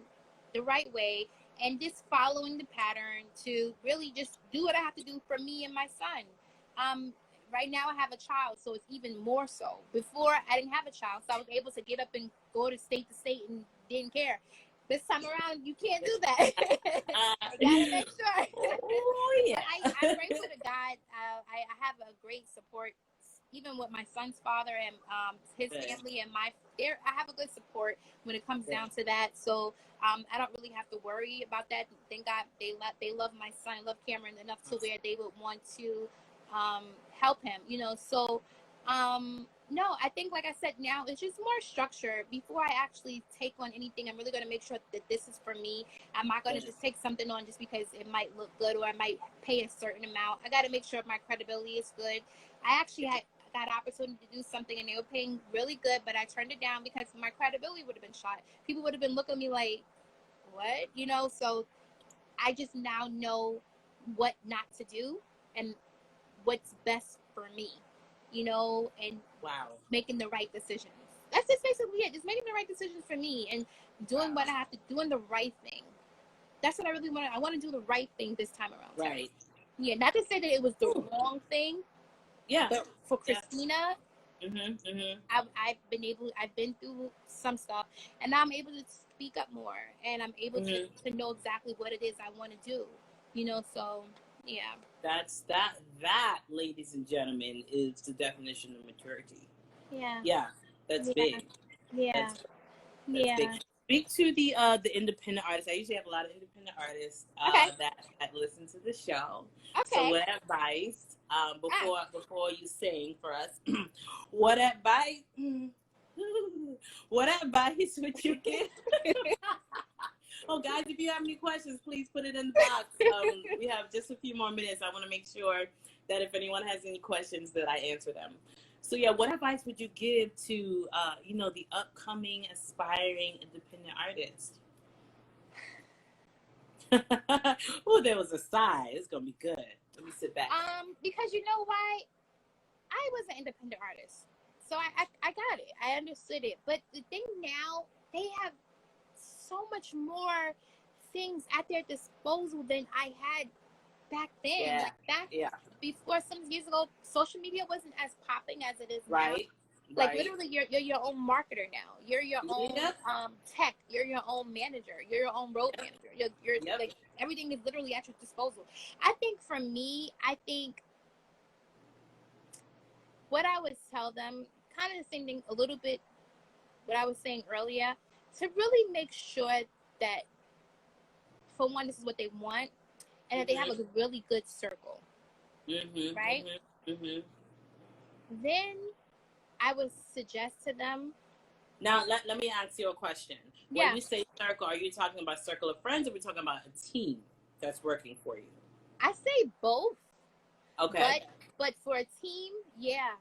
the right way, and just following the pattern to really just do what I have to do for me and my son. Right now I have a child, so it's even more so. Before I didn't have a child, so I was able to get up and go to state and didn't care. This time around, you can't do that. I gotta make sure. Oh, yeah. I pray for the God. I have a great support, even with my son's father and his family and I have a good support when it comes down to that. So I don't really have to worry about that. Thank God they love my son, love Cameron enough to where they would want to help him, you know. So no, I think, like I said, now it's just more structure. Before I actually take on anything, I'm really going to make sure that this is for me. I'm not going to just take something on just because it might look good or I might pay a certain amount. I got to make sure my credibility is good. I actually got an opportunity to do something and they were paying really good, but I turned it down because my credibility would have been shot. People would have been looking at me like, what? You know, so I just now know what not to do and what's best for me, you know, and making the right decisions. That's just basically it. Just making the right decisions for me and doing what I have to, doing the right thing. That's what I really want. I want to do the right thing this time around. Right. Yeah, not to say that it was the wrong thing. Yeah. But for Kristina, I've been through some stuff, and now I'm able to speak up more, and I'm able to know exactly what it is I want to do. You know, so yeah. That, ladies and gentlemen, is the definition of maturity. Yeah. Yeah, that's big. Yeah. That's big. Speak to the independent artists. I usually have a lot of independent artists that listen to the show. Okay. So what advice, before you sing for us, what advice would you give? Oh, guys, if you have any questions, please put it in the box. We have just a few more minutes. I want to make sure that if anyone has any questions that I answer them. So, yeah, what advice would you give to, the upcoming, aspiring, independent artist? Oh, there was a sigh. It's going to be good. Let me sit back. Because you know why? I was an independent artist. So I got it. I understood it. But the thing now, they have so much more things at their disposal than I had back then. Yeah. Like back Yeah. before some years ago, social media wasn't as popping as it is now. Right. Like Right. literally, you're your own marketer now. You're your own Yep. tech. You're your own manager. You're your own road manager. You're Yep. like everything is literally at your disposal. I think for me, I think what I would tell them, kind of the same thing, a little bit what I was saying earlier, to really make sure that, for one, this is what they want, and that they have a really good circle, right? Then I would suggest to them. Now, let me ask you a question. Yeah. When you say circle, are you talking about circle of friends, or are we talking about a team that's working for you? I say both. Okay. But for a team, yeah.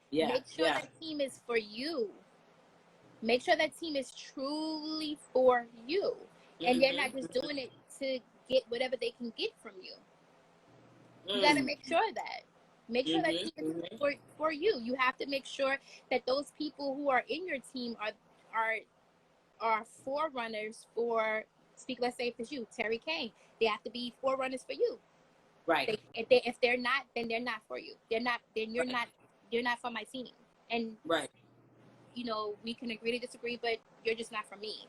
Yeah. Make sure that team is for you. Make sure that team is truly for you. And they're not just doing it to get whatever they can get from you. You got to make sure that. Make sure that team is for you. You have to make sure that those people who are in your team are forerunners for, let's say if it's you, Terri Cann. They have to be forerunners for you. Right. If they're not, then they're not for you. They're not. Then you're not. You're not for my team. And right. You know, we can agree to disagree, but you're just not for me.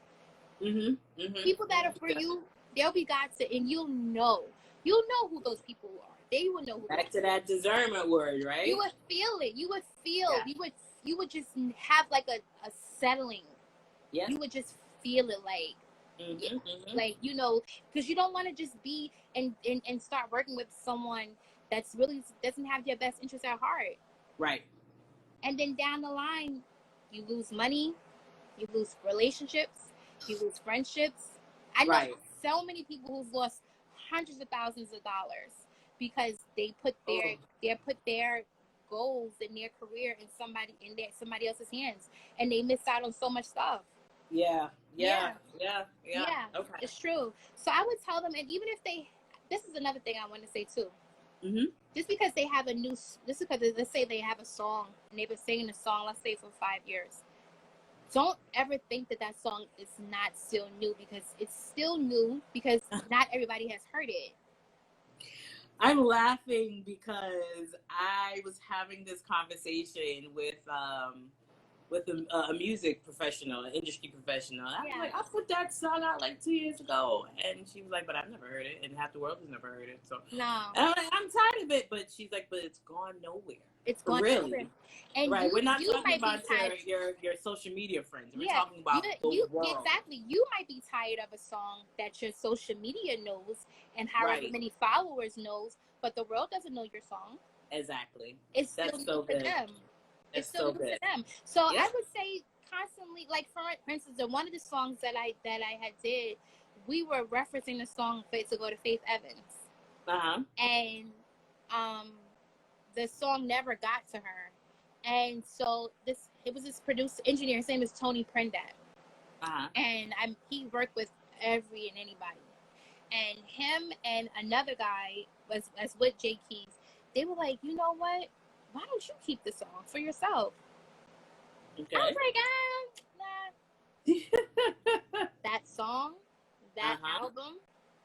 People that are for you, they'll be godsend, and you'll know who those people are. They will know who. Back to that discernment word, right? You would feel it. You would feel. Yeah. You would just have like a settling. Yeah. You would just feel it like. Like, you know, because you don't want to just be and start working with someone that's really doesn't have your best interest at heart. Right. And then down the line, you lose money, you lose relationships, you lose friendships. I know so many people who've lost hundreds of thousands of dollars because they put their goals in their career in somebody else's hands, and they miss out on so much stuff. Yeah. Okay. It's true. So I would tell them, and even if this is another thing I want to say too. Just because they have let's say they have a song and they've been singing the song, let's say for 5 years, don't ever think that song is not still new, because it's still new, because not everybody has heard it. I'm laughing because I was having this conversation with a music professional, an industry professional. I was like, I put that song out like 2 years ago. And she was like, but I've never heard it. And half the world has never heard it. So no. And I'm like, I'm tired of it. But she's like, but it's gone nowhere. It's gone nowhere. And right. We're not talking about your social media friends. We're talking about the world. Exactly. You might be tired of a song that your social media knows and however many followers knows, but the world doesn't know your song. Exactly. It's still new to them. It's still new to them. So I would say constantly, like for instance, one of the songs that I had did, we were referencing the song to go to Faith Evans. And the song never got to her. And so it was this producer engineer, his name is Tony Prendat. And he worked with every and anybody. And him and another guy was with Jay Keys. They were like, you know what? Why don't you keep the song for yourself? Okay. I was like, nah. That song, that album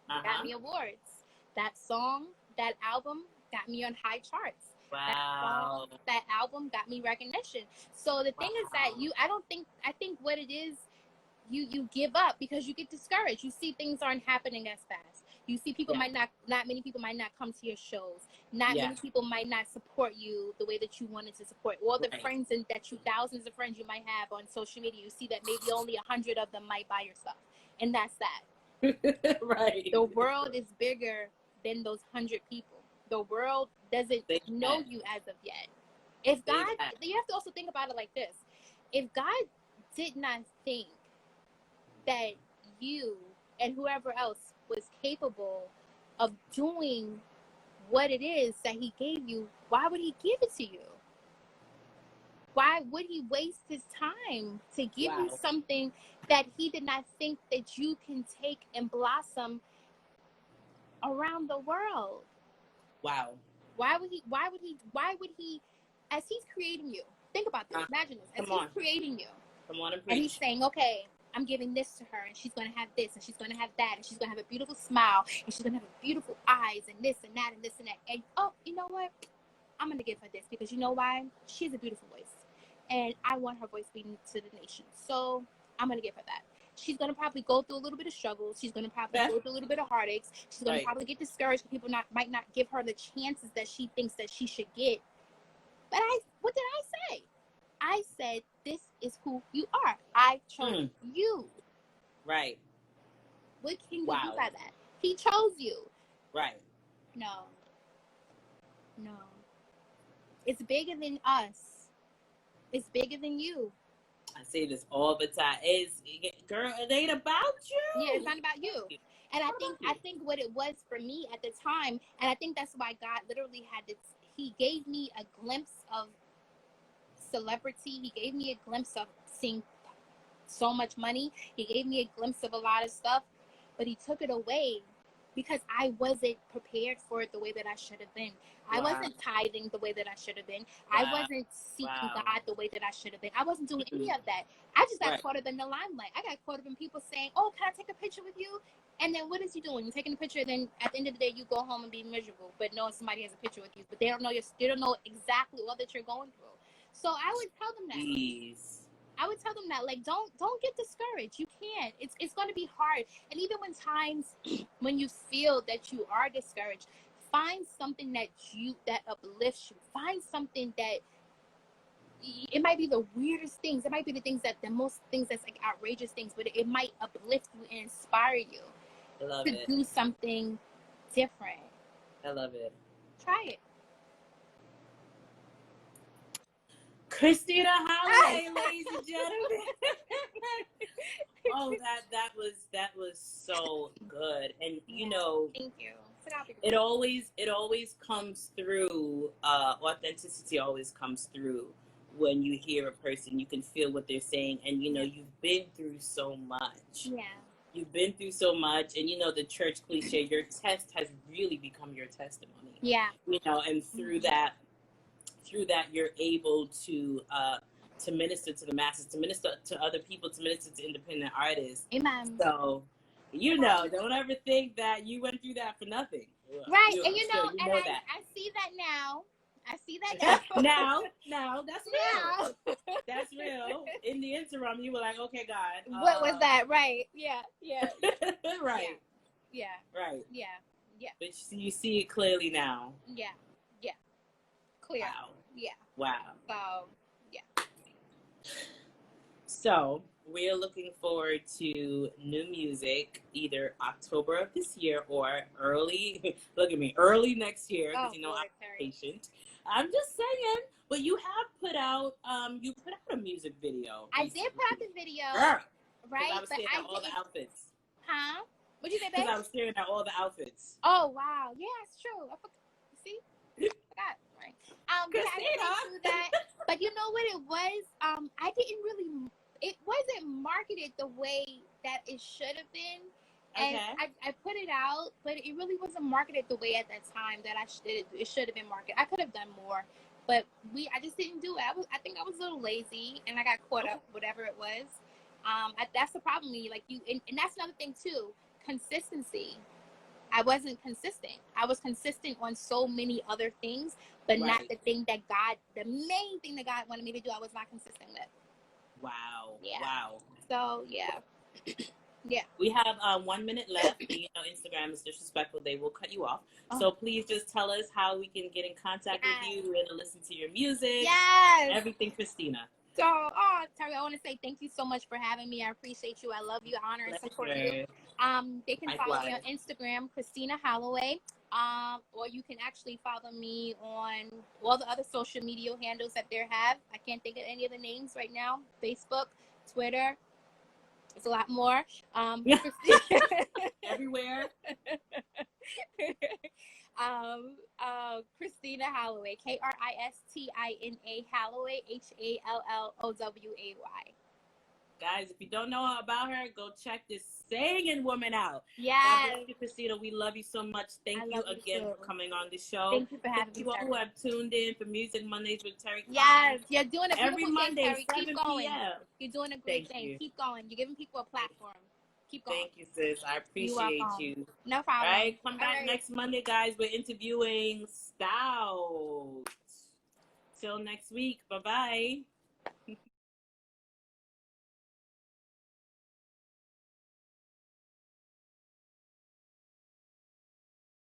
got me awards. That song, that album got me on high charts. Wow. That album got me recognition. So the thing is that I think what it is, you give up because you get discouraged. You see things aren't happening as fast. You see people not many people might not come to your shows. Not many people might not support you the way that you wanted to support. All the friends thousands of friends you might have on social media, you see that maybe only 100 of them might buy your stuff. And that's that. Right. The world is bigger than those 100 people. The world doesn't know you as of yet. If God, you have to also think about it like this. If God did not think that you and whoever else was capable of doing what it is that he gave you, why would he give it to you? Why would he waste his time to give you something that he did not think that you can take and blossom around the world? Wow. Why would he, as he's creating you, Think about this. Imagine this. As Come on. he's creating you. Come on and preach. And he's saying, okay, I'm giving this to her, and she's going to have this, and she's going to have that, and she's going to have a beautiful smile, and she's going to have beautiful eyes, and this and that, and this and that. And, oh, you know what? I'm going to give her this, because you know why? She has a beautiful voice. And I want her voice being to the nation. So I'm going to give her that. She's going to probably go through a little bit of struggles. She's going to probably go through a little bit of heartaches. She's going to probably get discouraged. People might not give her the chances that she thinks that she should get. But what did I say? I said, this is who you are. I chose you. Right. What can you do by that? He chose you. Right. No. It's bigger than us. It's bigger than you. I say this all the time. Girl, it ain't about you. Yeah, it's not about you. And I think what it was for me at the time, and I think that's why God literally had this, he gave me a glimpse of celebrity. He gave me a glimpse of seeing so much money. He gave me a glimpse of a lot of stuff, but he took it away because I wasn't prepared for it the way that I should have been. I wasn't tithing the way that I should have been. I wasn't seeking God the way that I should have been. I wasn't doing any of that. I just got caught up in the limelight. I got caught up in people saying, oh, can I take a picture with you? And then what is he doing? You're taking a picture, and then at the end of the day, you go home and be miserable, but knowing somebody has a picture with you, but they don't know exactly all that you're going through. So I would tell them that. Jeez. I would tell them that, like, don't get discouraged. You can't. It's going to be hard. And even when you feel that you are discouraged, find something that uplifts you. Find something that, it might be the weirdest things. It might be the most things that's like outrageous things, but it might uplift you and inspire you to do something different. I love it. Try it. Kristina Halloway, ladies and gentlemen. Oh, that was so good. And you know, thank you. It always comes through. Authenticity always comes through when you hear a person. You can feel what they're saying, and you know you've been through so much. Yeah. You've been through so much, and you know the church cliche. Your test has really become your testimony. Yeah. You know, and through that, you're able to minister to the masses, to minister to other people, to minister to independent artists. Amen. So, you know, don't ever think that you went through that for nothing. Right, and you know that. I see that now. I see that now. now, that's real. That's real. In the interim, you were like, okay, God. What was that? Right. Yeah. Right. Yeah. Right. Yeah. But you see it clearly now. Yeah. Clear. Wow. Yeah. Wow. So, yeah. So, we're looking forward to new music either October of this year or early next year, because you know I'm patient. I'm just saying, but you have put out a music video. I did put out the video, right? I was staring at all the outfits. Huh? What'd you say, babe? Because I was staring at all the outfits. Oh wow, yeah, it's true. See, I forgot. Right. But I didn't do that. But you know what it was? It wasn't marketed the way that it should have been. And I put it out, but it really wasn't marketed the way at that time that it should have been marketed. I could have done more, but I just didn't do it. I think I was a little lazy, and I got caught up, whatever it was. That's the problem. And that's another thing too. Consistency. I wasn't consistent. I was consistent on so many other things, but not the main thing that God wanted me to do. I was not consistent with. Wow. Yeah. Wow. So, yeah. Yeah. We have 1 minute left. You know, Instagram is disrespectful. They will cut you off. Oh. So please just tell us how we can get in contact with you and listen to your music. Yes. Everything, Kristina. So, Terri, I want to say thank you so much for having me. I appreciate you. I love you, honor, and support you. They can follow me on Instagram, Kristina Halloway. Or you can actually follow me on all the other social media handles that they have. I can't think of any of the names right now. Facebook, Twitter. It's a lot more. Everywhere. Kristina Halloway, Kristina Halloway, Halloway. Guys, if you don't know about her, go check this singing woman out. Yes. God bless you, Kristina. We love you so much. Thank you again for coming on the show. Thank you for having me. Thank you all who have tuned in for Music Mondays with Terri. Yes, you're doing a beautiful every Monday, thing, Terri. 7 Keep going. p.m. You're doing a great thing. Keep going. You're giving people a platform. Keep going. Thank you, sis. I appreciate you. No problem. All right, come back next Monday, guys. We're interviewing Stout. Till next week. Bye-bye.